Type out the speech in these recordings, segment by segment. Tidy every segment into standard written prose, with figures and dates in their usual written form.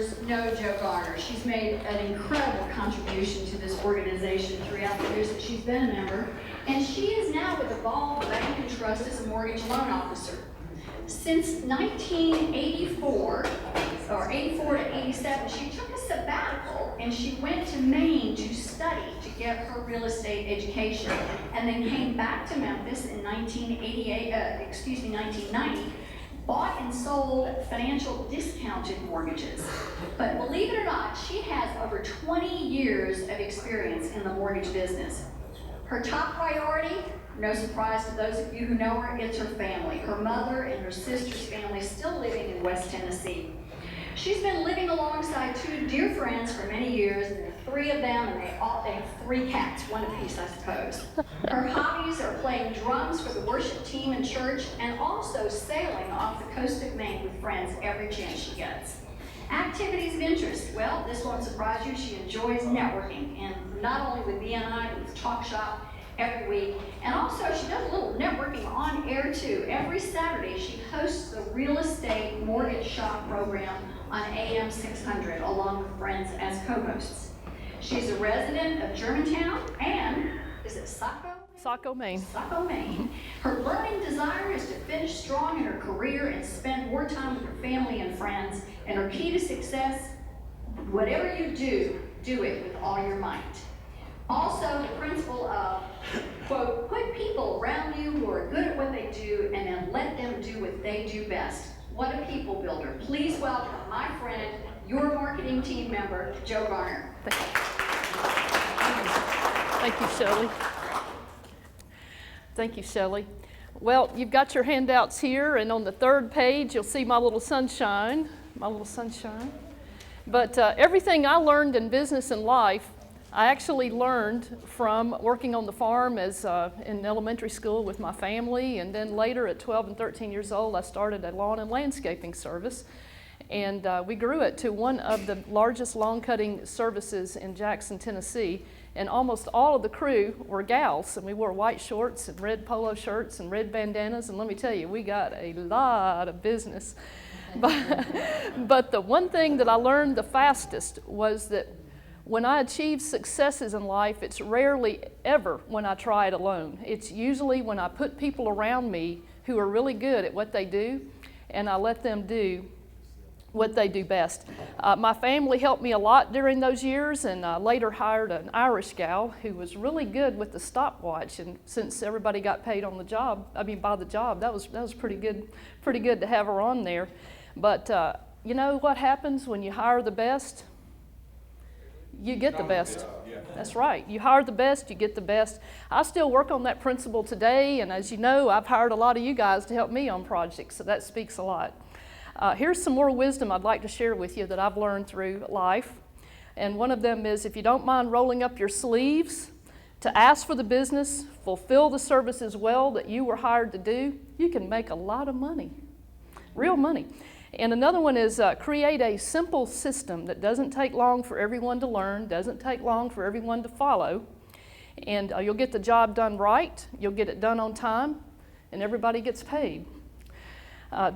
members know Jo Garner. She's made an incredible contribution to this organization throughout the years that she's been a member, and she is now with Evolve Bank and Trust as a mortgage loan officer. Since 1984, or 84 to 87, she took a sabbatical and she went to Maine to study to get her real estate education, and then came back to Memphis in 1990, bought and sold financial discounted mortgages. But believe it or not, she has over 20 years of experience in the mortgage business. Her top priority, no surprise to those of you who know her, it's her family. Her mother and her sister's family still living in West Tennessee. She's been living alongside two dear friends for many years, and there are three of them, and they have three cats, one apiece, I suppose. Her hobbies are playing drums for the worship team in church, and also sailing off the coast of Maine with friends every chance she gets. Activities of interest, well, this won't surprise you, she enjoys networking, and not only with BNI, but with Talk Shop every week. And also she does a little networking on air too. Every Saturday she hosts the Real Estate Mortgage Shop program on AM 600 along with friends as co-hosts. She's a resident of Germantown and, is it Saco? Saco, Maine. Saco, Maine. Her burning desire is to finish strong in her career and spend more time with her family and friends. And her key to success, whatever you do, do it with all your might. Also, the principle of, quote, put people around you who are good at what they do and then let them do what they do best. What a people builder. Please welcome my friend, your marketing team member, Jo Garner. Thank you, Shelley. Thank you, Shelley. Well, you've got your handouts here, and on the third page, you'll see my little sunshine. But everything I learned in business and life, I actually learned from working on the farm as in elementary school with my family, and then later at 12 and 13 years old, I started a lawn and landscaping service, and we grew it to one of the largest lawn cutting services in Jackson, Tennessee, and almost all of the crew were gals, and we wore white shorts and red polo shirts and red bandanas, and let me tell you, we got a lot of business. But the one thing that I learned the fastest was that when I achieve successes in life, it's rarely ever when I try it alone. It's usually when I put people around me who are really good at what they do, and I let them do what they do best. My family helped me a lot during those years, and I later hired an Irish gal who was really good with the stopwatch, and since everybody got paid on the job, by the job, that was pretty good to have her on there. But you know what happens when you hire the best? You get the best. That's right. You hire the best, you get the best. I still work on that principle today, and as you know, I've hired a lot of you guys to help me on projects, so that speaks a lot. Here's some more wisdom I'd like to share with you that I've learned through life. And one of them is, if you don't mind rolling up your sleeves to ask for the business, fulfill the services well that you were hired to do, you can make a lot of money, real money. And another one is create a simple system that doesn't take long for everyone to learn, doesn't take long for everyone to follow, and you'll get the job done right, you'll get it done on time, and everybody gets paid.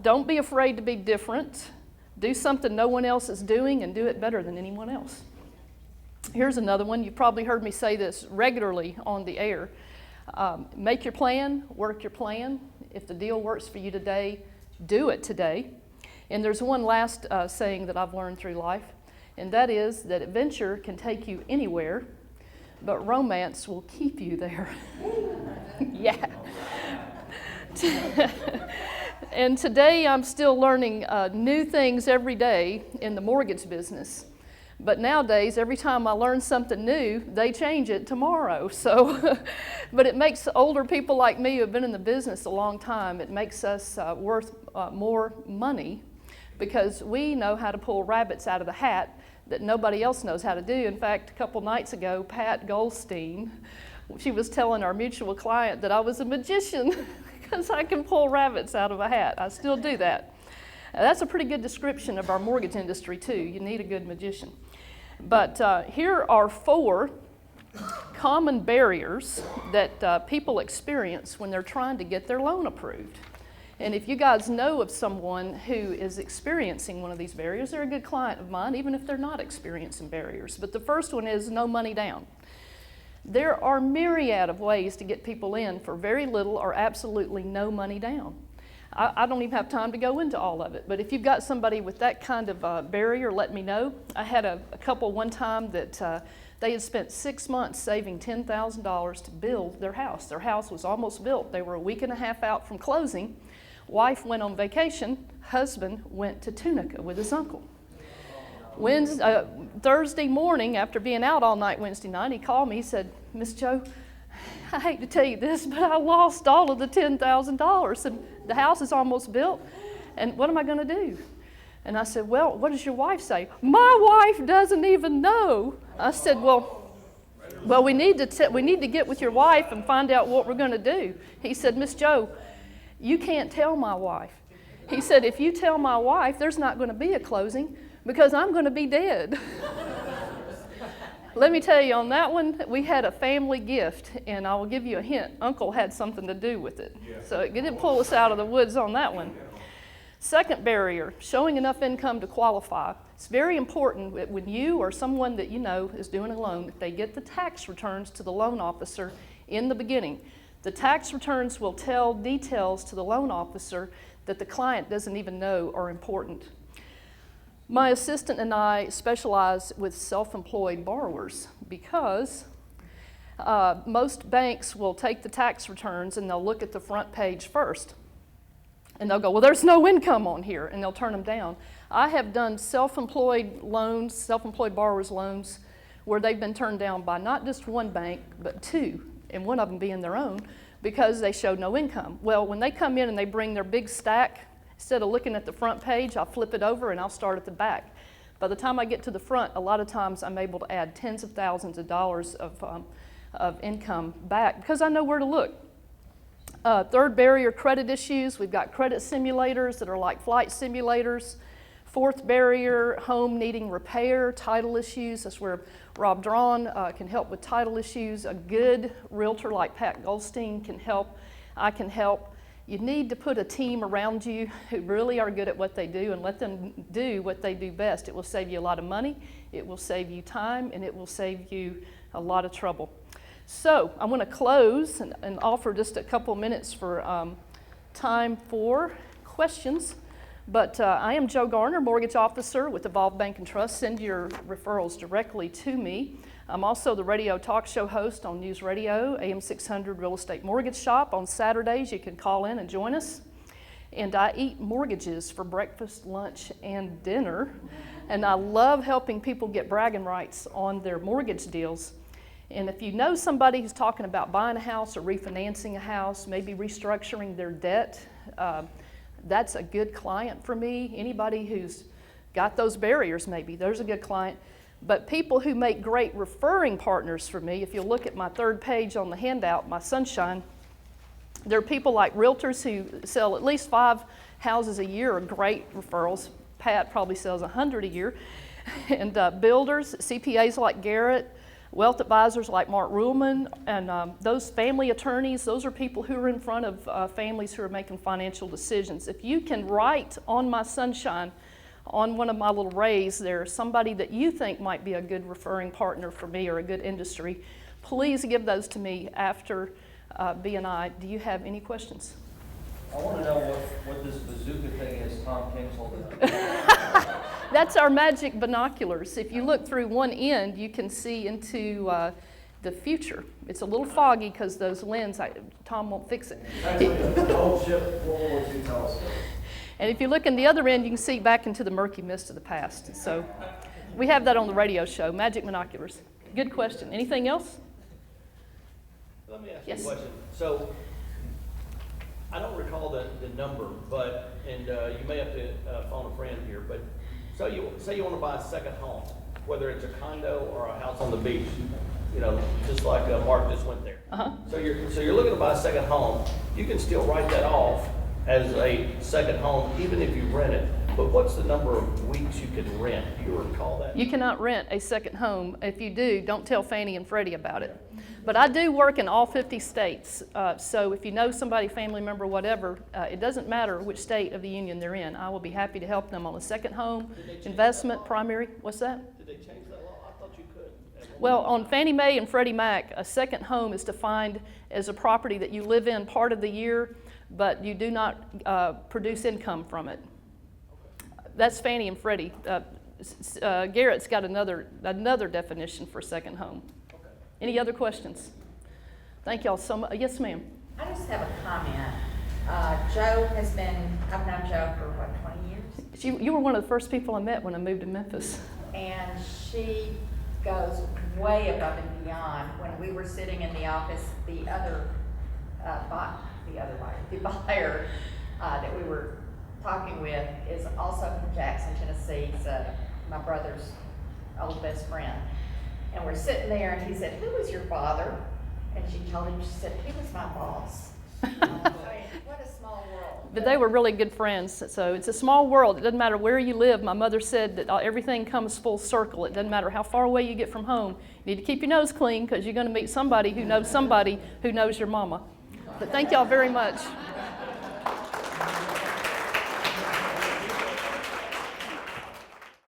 Don't be afraid to be different. Do something no one else is doing and do it better than anyone else. Here's another one. You've probably heard me say this regularly on the air. Make your plan, work your plan. If the deal works for you today, do it today. And there's one last saying that I've learned through life, and that is that adventure can take you anywhere, but romance will keep you there. Yeah. And today I'm still learning new things every day in the mortgage business. But nowadays, every time I learn something new, they change it tomorrow. So, but it makes older people like me who have been in the business a long time, it makes us worth more money because we know how to pull rabbits out of the hat that nobody else knows how to do. In fact, a couple nights ago, Pat Goldstein, she was telling our mutual client that I was a magician because I can pull rabbits out of a hat. I still do that. That's a pretty good description of our mortgage industry too. You need a good magician. But here are 4 common barriers that people experience when they're trying to get their loan approved. And if you guys know of someone who is experiencing one of these barriers, they're a good client of mine, even if they're not experiencing barriers. But the first one is no money down. There are myriad of ways to get people in for very little or absolutely no money down. I don't even have time to go into all of it, but if you've got somebody with that kind of barrier, let me know. I had a couple one time that they had spent 6 months saving $10,000 to build their house. Their house was almost built. They were a week and a half out from closing. Wife went on vacation. Husband went to Tunica with his uncle. Thursday morning, after being out all night Wednesday night, he called me. He said, "Miss Joe, I hate to tell you this, but I lost all of the $10,000 and the house is almost built, and what am I going to do?" And I said, "Well, what does your wife say?" "My wife doesn't even know." I said, well, we need to get with your wife and find out what we're going to do. He said, "Miss Joe, you can't tell my wife." He said, "If you tell my wife, there's not going to be a closing because I'm going to be dead." Let me tell you, on that one, we had a family gift, and I will give you a hint. Uncle had something to do with it. So it didn't pull us out of the woods on that one. Second barrier, showing enough income to qualify. It's very important that when you or someone that you know is doing a loan, that they get the tax returns to the loan officer in the beginning. The tax returns will tell details to the loan officer that the client doesn't even know are important. My assistant and I specialize with self-employed borrowers because most banks will take the tax returns and they'll look at the front page first. And they'll go, "Well, there's no income on here," and they'll turn them down. I have done self-employed loans, self-employed borrowers loans, where they've been turned down by not just one bank, but two, and one of them being their own, because they showed no income. Well, when they come in and they bring their big stack, instead of looking at the front page, I'll flip it over and I'll start at the back. By the time I get to the front, a lot of times I'm able to add tens of thousands of dollars of income back because I know where to look. Third barrier, credit issues. We've got credit simulators that are like flight simulators. Fourth barrier, home needing repair, title issues. That's where Rob Drawn can help with title issues. A good realtor like Pat Goldstein can help. I can help. You need to put a team around you who really are good at what they do and let them do what they do best. It will save you a lot of money, it will save you time, and it will save you a lot of trouble. So I want to close and offer just a couple minutes for time for questions. But I am Joe Garner, mortgage officer with Evolve Bank and Trust. Send your referrals directly to me. I'm also the radio talk show host on News Radio, AM 600 Real Estate Mortgage Shop. On Saturdays, you can call in and join us. And I eat mortgages for breakfast, lunch, and dinner. And I love helping people get bragging rights on their mortgage deals. And if you know somebody who's talking about buying a house or refinancing a house, maybe restructuring their debt, that's a good client for me. Anybody who's got those barriers, maybe, there's a good client. But people who make great referring partners for me, if you look at my third page on the handout, my sunshine, there are people like realtors who sell at least 5 houses a year are great referrals. Pat probably sells 100 a year. And builders, CPAs like Garrett, wealth advisors like Mark Ruhlman, and those family attorneys, those are people who are in front of families who are making financial decisions. If you can write on my sunshine, on one of my little rays there, somebody that you think might be a good referring partner for me or a good industry, please give those to me after BNI. Do you have any questions? I want to know what this bazooka thing is Tom King's holding up. That's our magic binoculars. If you look through one end, you can see into the future. It's a little foggy because those lenses, Tom won't fix it. The old ship World War II telescope. And if you look in the other end, you can see back into the murky mist of the past. So we have that on the radio show, magic binoculars. Good question. Anything else? Let me ask Yes. you a question. So I don't recall the number, but, and you may have to phone a friend here, but so say you want to buy a second home, whether it's a condo or a house on the beach, you know, just like Mark just went there. Uh-huh. So you're looking to buy a second home, you can still write that off as a second home, even if you rent it But what's the number of weeks you can rent? Do you recall that? You cannot rent a second home. If you do, don't tell Fannie and Freddie about it. But I do work in all 50 states, so if you know somebody, family member, whatever, it doesn't matter which state of the union they're in. I will be happy to help them on a second home, investment, primary. What's that? Did they change that law? I thought you could. Well, on Fannie Mae and Freddie Mac, a second home is defined as a property that you live in part of the year, but you do not produce income from it. That's Fannie and Freddie. Garrett's got another definition for second home. Any other questions? Thank y'all so much. Yes, ma'am. I just have a comment. Joe has been, I've known Joe for what, 20 years? You were one of the first people I met when I moved to Memphis. And she goes way above and beyond. When we were sitting in the office, the buyer that we were talking with is also from Jackson, Tennessee. He's my brother's old best friend. And we're sitting there, and he said, "Who was your father?" And she told him, she said, "He was my boss." I mean, what a small world. But they were really good friends. So it's a small world. It doesn't matter where you live. My mother said that everything comes full circle. It doesn't matter how far away you get from home. You need to keep your nose clean because you're going to meet somebody who knows your mama. But thank y'all very much.